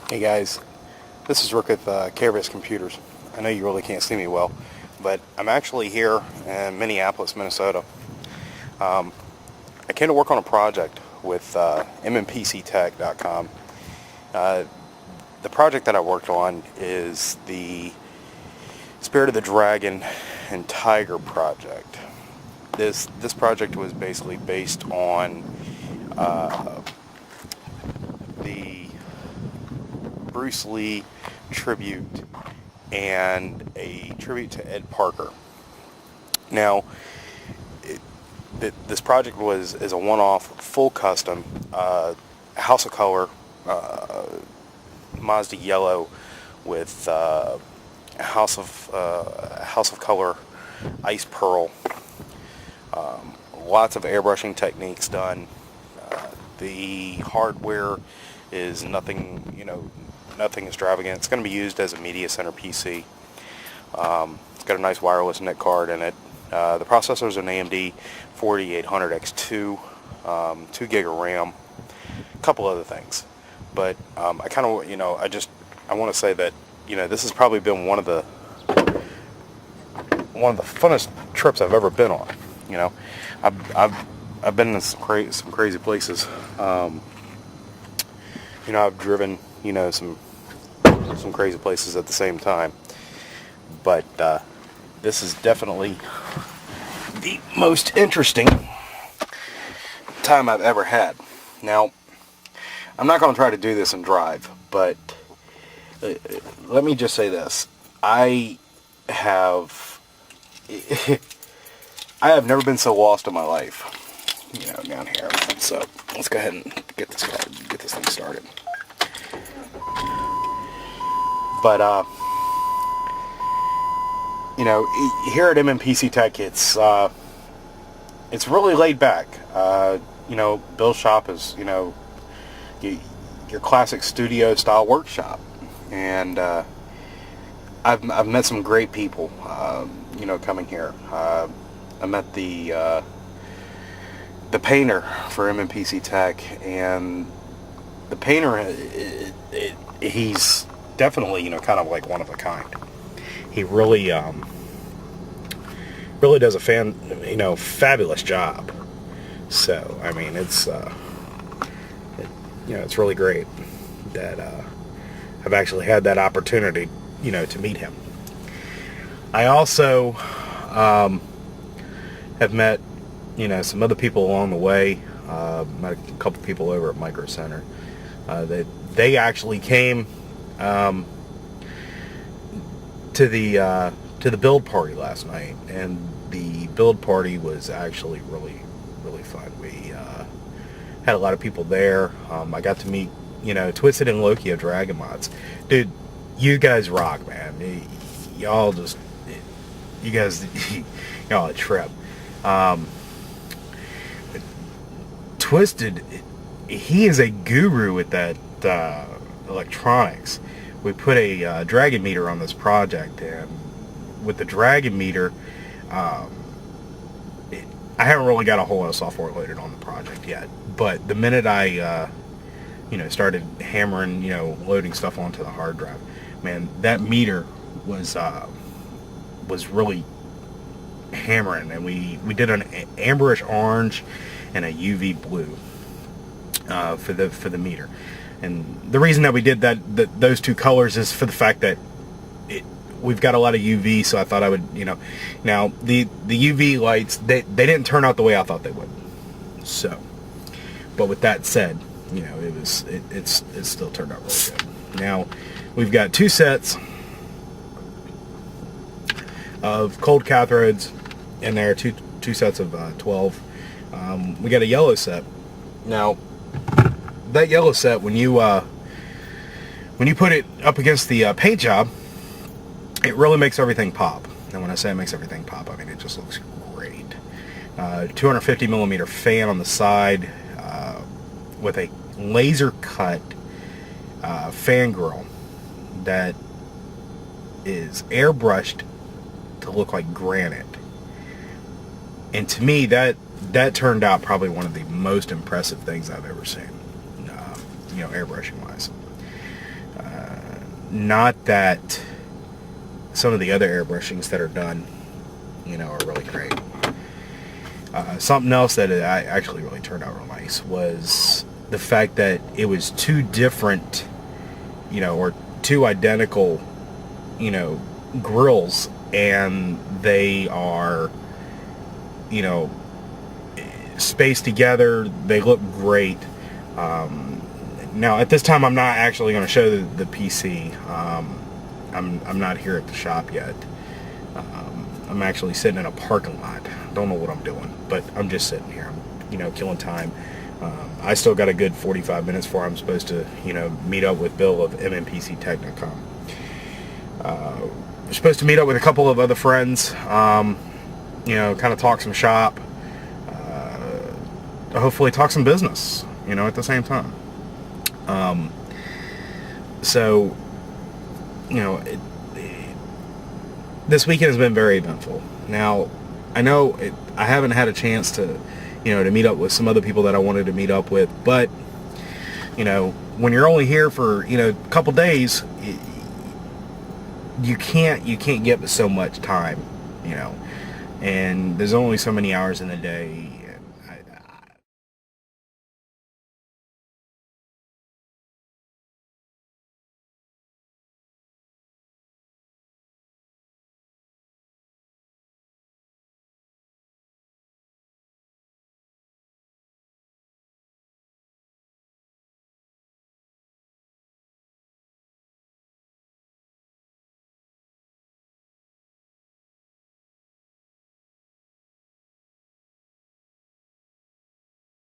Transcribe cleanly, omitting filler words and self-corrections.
Hey guys, this is Rick with KRVS Computers. I know you really can't see me well, but I'm actually here in Minneapolis, Minnesota. I came to work on a project with MNPCTECH.com. The project that I worked on is the Spirit of the Dragon and Tiger project. This project was basically based on the Bruce Lee tribute and a tribute to Ed Parker. Now, this project is a one-off, full custom, House of Color, Mazda yellow with House of Color ice pearl. Lots of airbrushing techniques done. The hardware is nothing extravagant. It's going to be used as a media center PC. It's got a nice wireless NIC card in it. The processor is an AMD 4800X2, 2 gig of RAM, a couple other things. But I kind of, I want to say that, this has probably been one of the funnest trips I've ever been on. I've been in some crazy places. I've driven, some crazy places at the same time. But this is definitely the most interesting time I've ever had. Now, I'm not going to try to do this and drive, but let me just say this. I have never been so lost in my life, down here. So let's go ahead and get this thing started. But here at MNPCTECH, it's really laid back. Bill's shop is your classic studio style workshop, and I've met some great people. Coming here. I met the painter for MNPCTECH, and the painter, he's definitely, kind of like one of a kind. He really does a fabulous job. So, I mean, it's really great that I've actually had that opportunity, to meet him. I also have met, some other people along the way. Met a couple people over at Micro Center. They actually came to the build party last night, and the build party was actually really fun. We had a lot of people there. I got to meet Twisted and Loki of Dragon Mods. Dude, you guys rock, man. Y'all a trip. Twisted, he is a guru with that electronics. We put a dragon meter on this project, and with the dragon meter, I haven't really got a whole lot of software loaded on the project yet. But the minute I started hammering, loading stuff onto the hard drive, man, that meter was really hammering, and we did an amberish orange and a UV blue for the meter. And the reason that we did those two colors is for the fact that we've got a lot of UV, so I thought I would, now the UV lights, they didn't turn out the way I thought they would. So, but with that said, it still turned out really good. Now, we've got two sets of cold cathodes in there, two sets of 12. We got a yellow set. Now, that yellow set, when you put it up against the paint job, it really makes everything pop. And when I say it makes everything pop, I mean it just looks great. 250 millimeter fan on the side with a laser cut fan grill that is airbrushed to look like granite. And to me, that turned out probably one of the most impressive things I've ever seen, airbrushing wise. Not that some of the other airbrushings that are done, you know, are really great. Something else that I actually really turned out real nice was the fact that it was two different, you know, or two identical, you know, grills, and they are, you know, spaced together. They look great. Now at this time I'm not actually going to show the PC. I'm not here at the shop yet. I'm actually sitting in a parking lot. Don't know what I'm doing, but I'm just sitting here. I'm, you know, killing time. I still got a good 45 minutes before I'm supposed to, you know, meet up with Bill of MNPCTECH.com. We're supposed to meet up with a couple of other friends, you know, kind of talk some shop, hopefully talk some business, you know, at the same time. So, you know, this weekend has been very eventful. Now, I know I haven't had a chance to, you know, to meet up with some other people that I wanted to meet up with, but, you know, when you're only here for, you know, a couple days, you can't get so much time, you know, and there's only so many hours in the day.